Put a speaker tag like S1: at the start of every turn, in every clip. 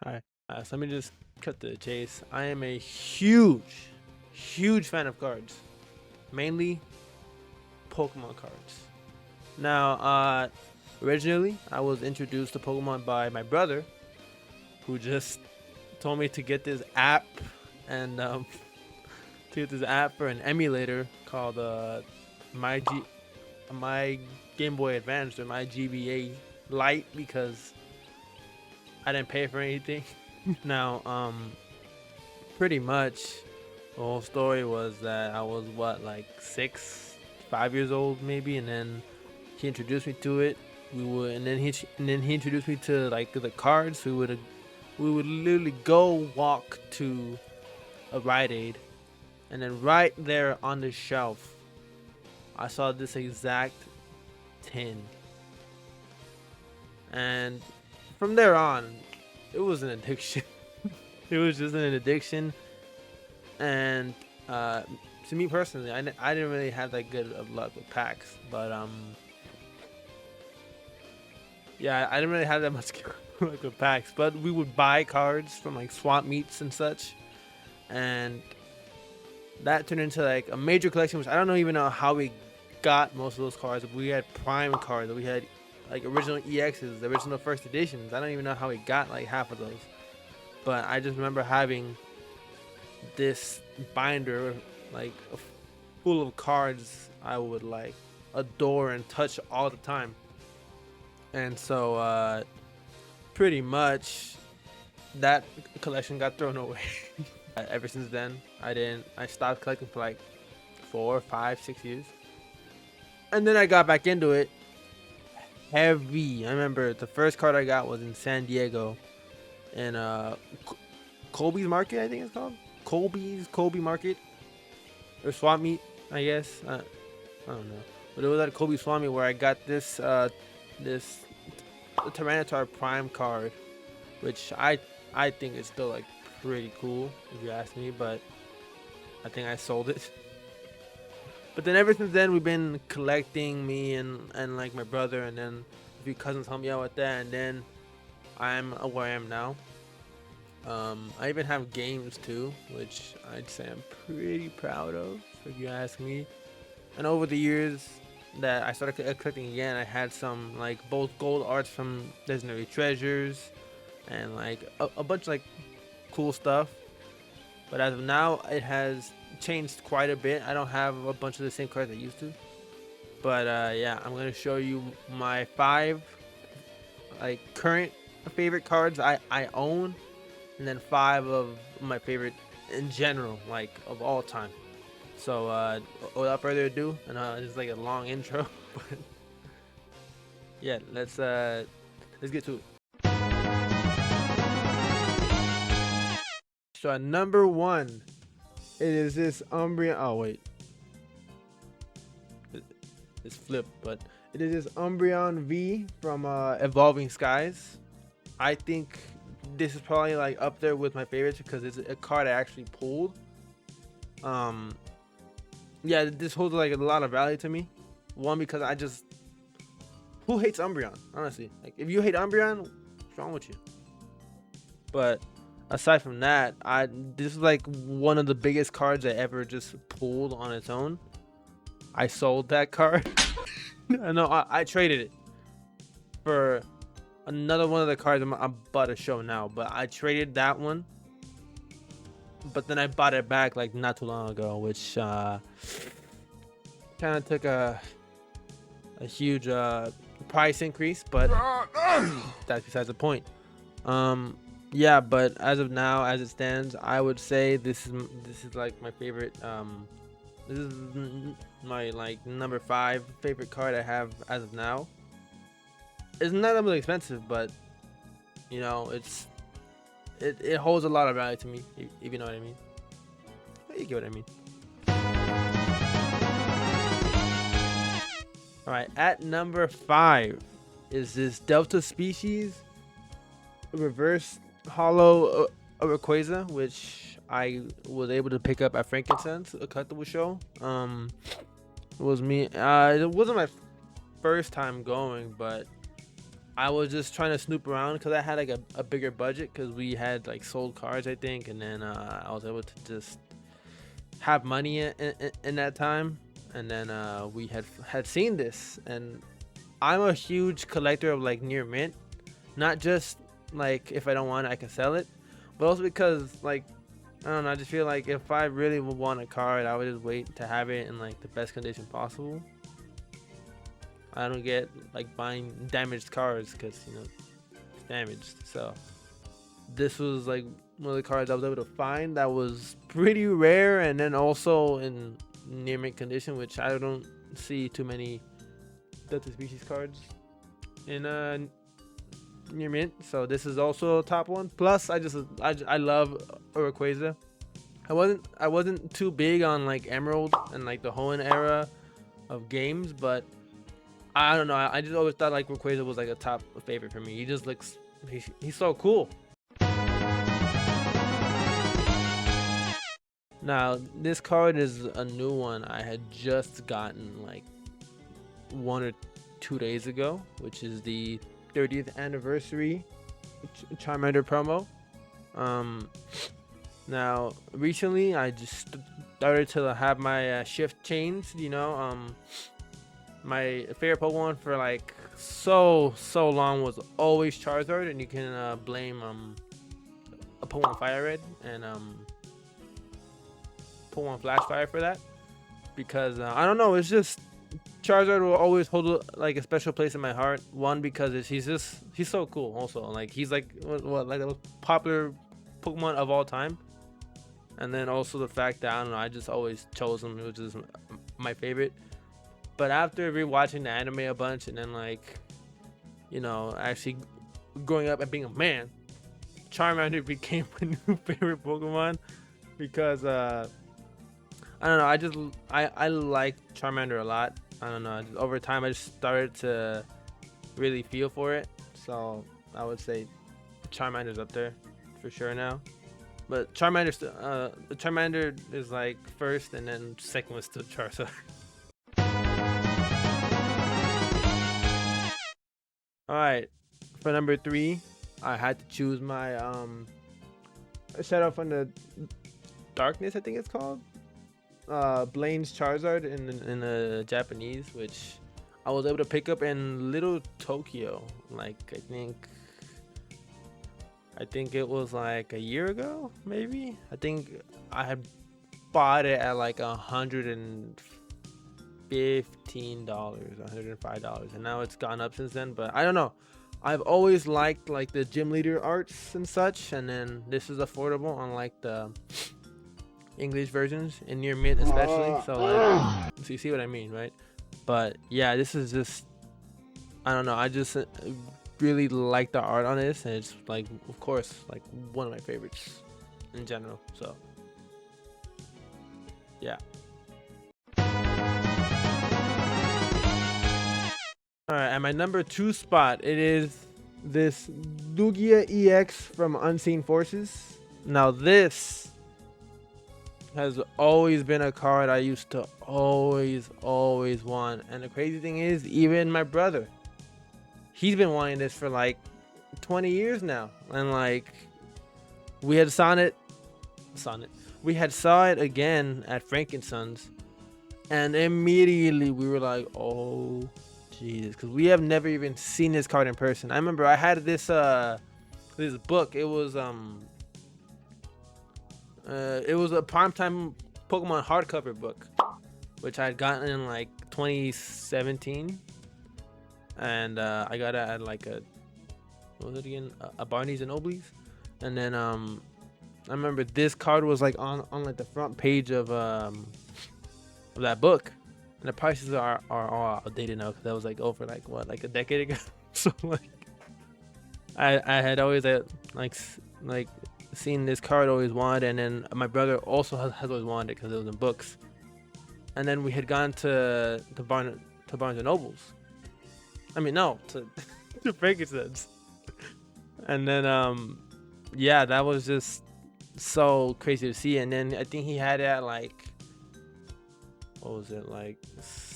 S1: All right. So let me just cut to the chase. I am a huge fan of cards, mainly Pokemon cards. Now, originally I was introduced to Pokemon by my brother, who just told me to get this app and to get this app for an emulator called my G my Game Boy Advance or my GBA Lite because I didn't pay for anything. Now, pretty much the whole story was that I was what, like 5 years old maybe, and then he introduced me to it. And then he introduced me to like the cards. We would literally go walk to a Rite Aid, and then right there on the shelf, I saw this exact tin, and from there on, it was an addiction. It was just an addiction, and uh, to me personally, I didn't really have that good of luck with packs, but yeah, I didn't really have that much luck with packs. But we would buy cards from like swap meets and such, and that turned into like a major collection, which I don't even know how we got most of those cards. We had prime cards, we had like original EXs, the original first editions. I don't even know how we got like half of those, but I just remember having this binder like full of cards I would like adore and touch all the time. And so pretty much that collection got thrown away. Ever since then, I stopped collecting for like 4, 5, 6 years. And then I got back into it heavy. I remember the first card I got was in San Diego in Colby's Market, I think it's called. Colby Market or Swap Meet, I guess. I don't know, but it was at Kobe Swap Meet where I got this Tyranitar Prime card, which I think is still like pretty cool if you ask me, but I think I sold it. But then ever since then we've been collecting, me and like my brother, and then a few cousins help me out with that, and then I'm where I am now. I even have games too, which I'd say I'm pretty proud of, if you ask me. And over the years that I started collecting again, I had some like both gold arts from Legendary Treasures and like a bunch of like cool stuff. But as of now, it has changed quite a bit. I don't have a bunch of the same cards I used to. But yeah, I'm gonna show you my 5 like current favorite cards I own, and then 5 of my favorite in general, like of all time. So without further ado, and it's like a long intro, but yeah, let's get to it. So at number 1, it is this Umbreon. Oh wait, it's flipped, but it is this Umbreon V from Evolving Skies. I think this is probably like up there with my favorites because it's a card I actually pulled. Um, yeah, this holds like a lot of value to me. One, because I just, who hates Umbreon? Honestly, like if you hate Umbreon, what's wrong with you? But aside from that, this is like one of the biggest cards I ever just pulled on its own. I sold that card. No, I traded it for another one of the cards I'm about to show now, but I traded that one. But then I bought it back like not too long ago, which kind of took a huge price increase, but that's besides the point. Yeah, but as of now, as it stands, I would say this is like my favorite. This is my like number 5 favorite card I have as of now. It's not that really expensive, but you know, it holds a lot of value to me, if you know what I mean. You get what I mean. All right, at number 5 is this Delta Species Reverse Hollow Rayquaza, which I was able to pick up at Frankincense, a collectible show. It was me. It wasn't my first time going, but I was just trying to snoop around because I had like a bigger budget because we had like sold cars, I think, and then I was able to just have money in that time, and then we had seen this, and I'm a huge collector of like near mint, not just like if I don't want it, I can sell it, but also because like I don't know, I just feel like if I really would want a card, I would just wait to have it in like the best condition possible. I don't get like buying damaged cars because it's damaged. So this was like one of the cards I was able to find that was pretty rare, and then also in near mint condition, which I don't see too many Delta Species cards in near mint. So this is also a top one. Plus, I love Rayquaza. I wasn't too big on like Emerald and like the Hoenn era of games, but I don't know. I just always thought like Rayquaza was like a top favorite for me. He just looks he's so cool. Now this card is a new one I had just gotten like 1 or 2 days ago, which is the 30th anniversary Charmander promo. Um, Now recently I just started to have my shift changed. My favorite Pokemon for like so long was always Charizard, and you can blame a Pokemon Fire Red and Pokemon Flash Fire for that, because I don't know, it's just Charizard will always hold like a special place in my heart. One, because he's so cool. Also, like he's like what like the most popular Pokemon of all time, and then also the fact that I don't know, I just always chose him, which is my favorite. But after rewatching the anime a bunch, and then like actually growing up and being a man, Charmander became my new favorite Pokemon because I don't know, I like Charmander a lot. I don't know, just over time I just started to really feel for it. So I would say Charmander's up there for sure now. But Charmander is like first, and then second was still Charizard. All right, for number three, I had to choose my Shadow from the Darkness, I think it's called. Blaine's Charizard in the Japanese, which I was able to pick up in Little Tokyo. Like I think it was like a year ago, maybe. I think I had bought it at like $115, $105, and now it's gone up since then. But I don't know. I've always liked like the gym leader arts and such, and then this is affordable, unlike the English versions in near mint especially. So like, so you see what I mean, right? But yeah, this is just I don't know. I just really like the art on this, and it's like, of course, like one of my favorites in general. So yeah. All right, at my number 2 spot, it is this Lugia EX from Unseen Forces. Now this has always been a card I used to always want, and the crazy thing is, even my brother, he's been wanting this for like 20 years now, and like we had saw it again at Frankenson's, and immediately we were like, oh Jesus, because we have never even seen this card in person. I remember I had this book. It was a primetime Pokemon hardcover book, which I had gotten in like 2017, and I got it at like what was it again? A Barney's and Nobles. And then I remember this card was like on like the front page of that book, and the prices are all outdated now because that was like over like what, like a decade ago. So like I had always like seen this card, always wanted, and then my brother also has always wanted it because it was in books. And then we had gone to Barnes and Nobles. I mean, no, to Frankenstein's. And then yeah, that was just so crazy to see. And then I think he had it at like, what was it, like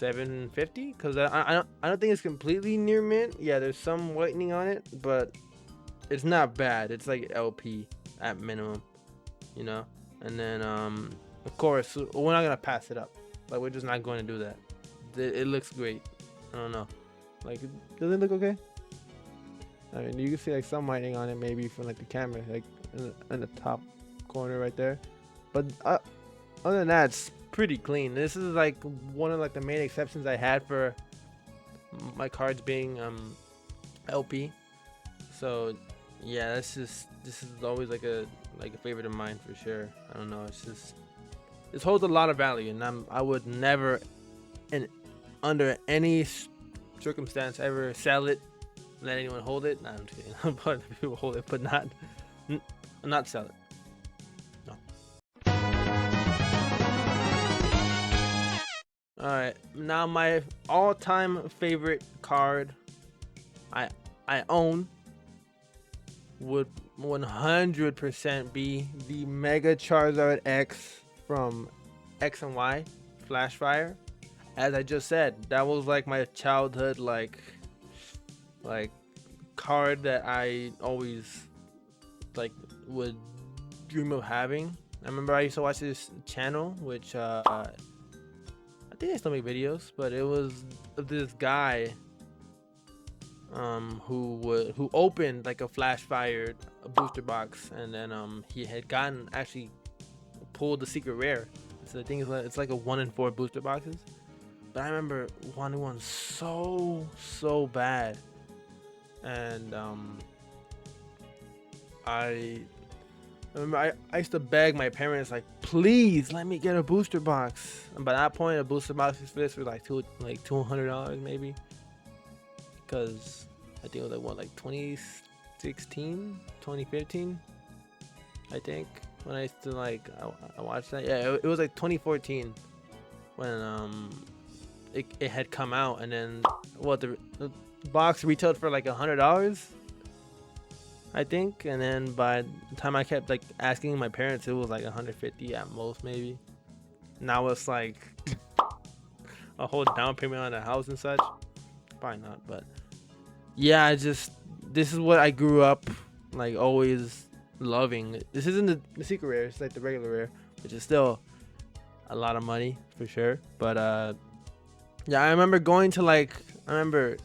S1: $750 because I don't think it's completely near mint. Yeah, there's some whitening on it, but it's not bad. It's like LP at minimum, you know. And then of course we're not gonna pass it up. Like we're just not going to do that. It looks great. I don't know. Like, does it look okay? I mean, you can see like some whitening on it maybe from like the camera, like in the top corner right there. But other than that, it's pretty clean. This is like one of like the main exceptions I had for my cards being LP. So yeah, this is always like a favorite of mine for sure. I don't know. This holds a lot of value, and I would never, under any circumstance, ever sell it, let anyone hold it. Nah, I'm just kidding. But people hold it, but not sell it. No. All right, now my all-time favorite card I own would 100% be the Mega Charizard X from X and Y Flash Fire. As I just said, that was like my childhood like card that I always like would dream of having. I remember I used to watch this channel, which I think they still make videos, but it was this guy who opened like a Flash Fire booster box, and then he had actually pulled the secret rare. So the thing is, it's like a 1 in 4 booster boxes. But I remember wanting one so bad, and I remember I used to beg my parents, like, please let me get a booster box. And by that point, a booster box for this was like $200 maybe, because I think it was like what, like 2016, 2015, I think, when I used to like I watched that. Yeah, it was like 2014 when it had come out, and then what, the box retailed for like $100, I think, and then by the time I kept like asking my parents, it was like 150 at most maybe. Now it's like a whole down payment on a house and such. Probably not, but yeah, this is what I grew up like always loving. This isn't the secret rare, it's like the regular rare, which is still a lot of money for sure. But yeah, I remember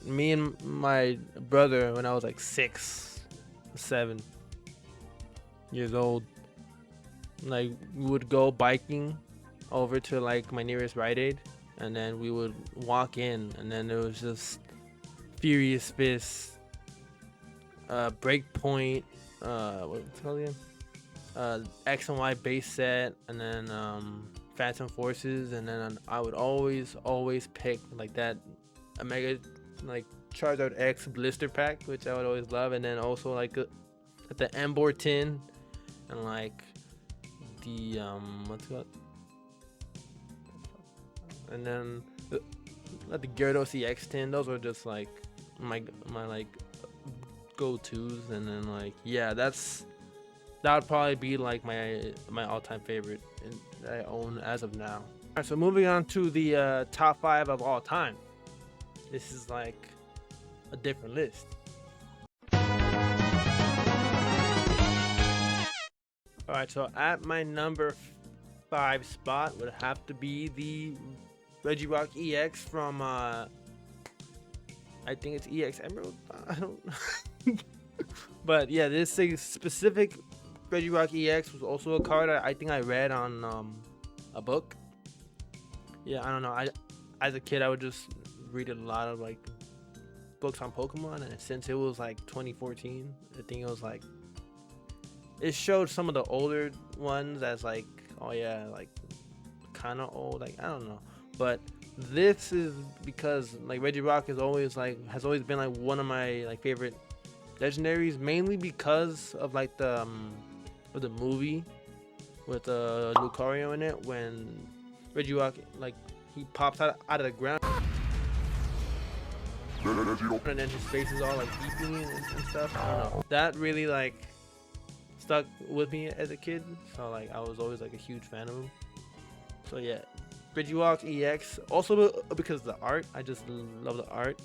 S1: me and my brother, when I was like 6, 7 years old, like we would go biking over to like my nearest Rite Aid, and then we would walk in, and then there was just Furious Fist, Breakpoint, what's it called again? X and Y base set, and then Phantom Forces, and then I would always pick like that a Mega like Charizard X blister pack, which I would always love, and then also like the Emboar tin, and like the what's it called, and then the Gyarados EX tin. Those were just like my like go-tos. And then like, yeah, that would probably be like my all-time favorite that I own as of now. Alright, so moving on to the top 5 of all time. This is like a different list. Alright, so at my number 5 spot would have to be the Regirock EX from I think it's EX Emerald. I don't but yeah, this specific Regirock EX was also a card I think I read on a book. Yeah, I don't know. As a kid, I would just read a lot of like books on Pokemon, and since it was like 2014, I think it was like, it showed some of the older ones as like, oh yeah, like kind of old, like I don't know. But this is because like Regirock has always been like one of my like favorite legendaries, mainly because of like the movie with Lucario in it, when Regirock like he pops out of the ground and then his face is all like beeping and stuff. I don't know, that really like stuck with me as a kid, so like I was always like a huge fan of him. So yeah, Regiwalk EX, also because of the art. I just love the art,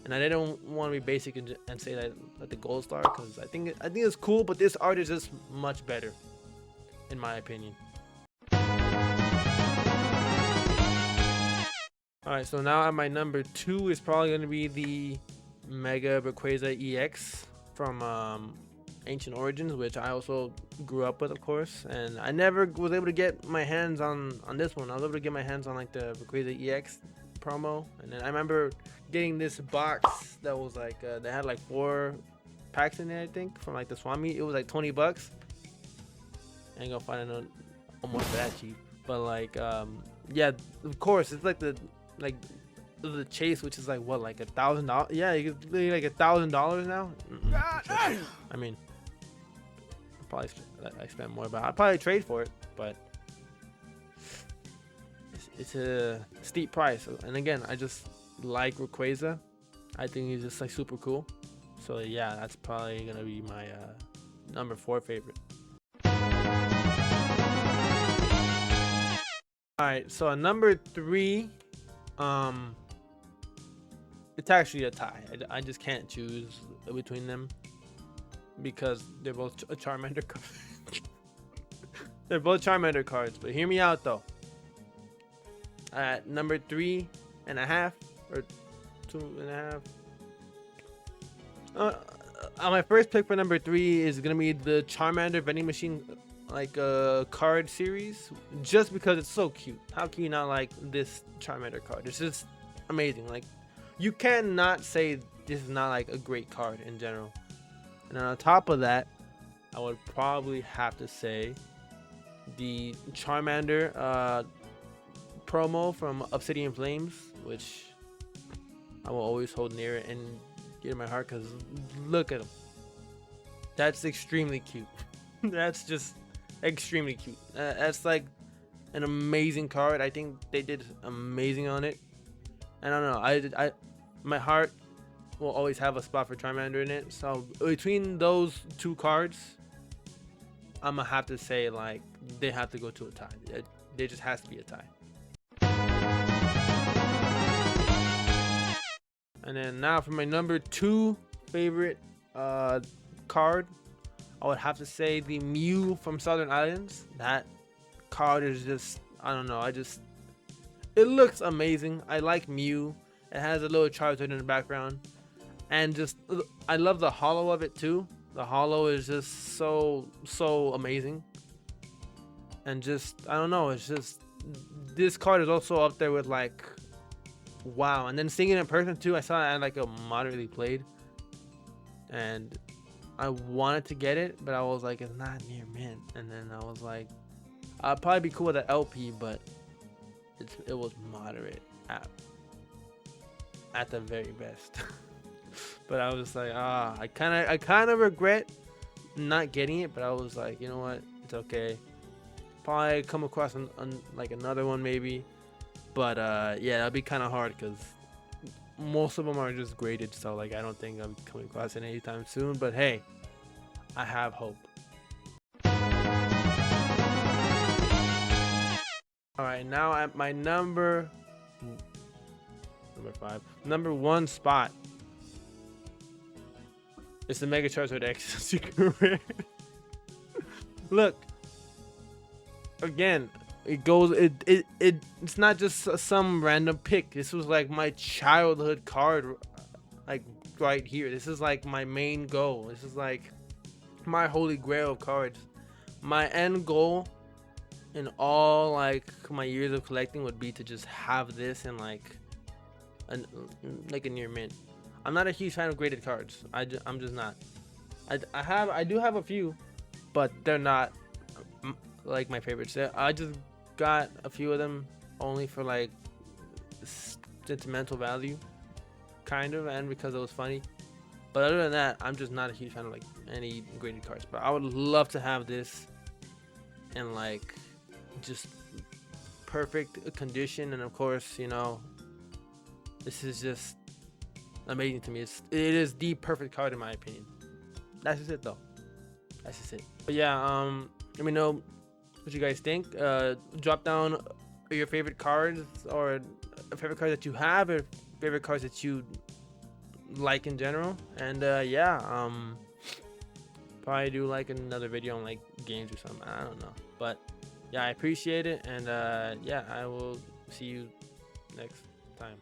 S1: and I didn't want to be basic and say that the Gold Star, because I think it's cool, but this art is just much better, in my opinion. All right, so now at my number 2 is probably going to be the Mega Rayquaza EX from Ancient Origins, which I also grew up with, of course, and I never was able to get my hands on this one. I was able to get my hands on like the Rayquaza EX promo, and then I remember getting this box that was like they had like 4 packs in it, I think, from like the Swap Meet. It was like $20. I ain't gonna find it almost that cheap, but like yeah, of course it's like the chase, which is like what, like $1,000. Yeah, you could really like $1,000 now. I mean, probably I spend more, but I'd probably trade for it, but it's a steep price. And again, I just like Rayquaza. I think he's just like super cool. So yeah, that's probably gonna be my number 4 favorite. All right, so number 3, it's actually a tie. I just can't choose between them because they're both Charmander cards. They're both Charmander cards, but hear me out though. At number 3.5 or 2.5. My first pick for number 3 is gonna be the Charmander vending machine, like card series, just because it's so cute. How can you not like this Charmander card? It's just amazing. Like, you cannot say this is not like a great card in general. And on top of that, I would probably have to say the Charmander promo from Obsidian Flames, which I will always hold near and dear to my heart, because look at him. That's extremely cute. That's just extremely cute. That's like an amazing card. I think they did amazing on it. And I don't know, my heart will always have a spot for Charmander in it. So between those 2 cards, I'm gonna have to say like they have to go to a tie. There just has to be a tie. And then now for my number 2 favorite card, I would have to say the Mew from Southern Islands. That card is just, I don't know, it looks amazing. I like Mew. It has a little Charizard in the background, and just I love the holo of it too. The holo is just so amazing, and just I don't know, it's just, this card is also up there with like, wow. And then seeing it in person too, I saw it at like a moderately played, and I wanted to get it, but I was like, it's not near mint. And then I was like, I'd probably be cool with an LP, but it was moderate at the very best. But I was like, I kind of regret not getting it, but I was like, you know what, it's okay. Probably come across like another one maybe, but yeah, that'd be kind of hard because most of them are just graded, so like I don't think I'm coming across it anytime soon. But hey, I have hope. All right, now at my number 5, number 1 spot, it's the Mega Charizard X Secret Rare. Look, again, it's not just some random pick. This was like my childhood card, like right here. This is like my main goal. This is like my holy grail of cards. My end goal in all like my years of collecting would be to just have this in like a near mint. I'm not a huge fan of graded cards. I'm just not. I do have a few, but they're not like my favorites. I just got a few of them only for like sentimental value, kind of, and because it was funny. But other than that, I'm just not a huge fan of like any graded cards. But I would love to have this in like just perfect condition, and of course, you know, this is just amazing to me. It is the perfect card in my opinion. That's just it though. That's just it. But yeah, let me know what you guys think. Drop down your favorite cards, or favorite cards that you have, or favorite cards that you like in general. And yeah, probably do like another video on like games or something. I don't know, but yeah, I appreciate it, and yeah, I will see you next time.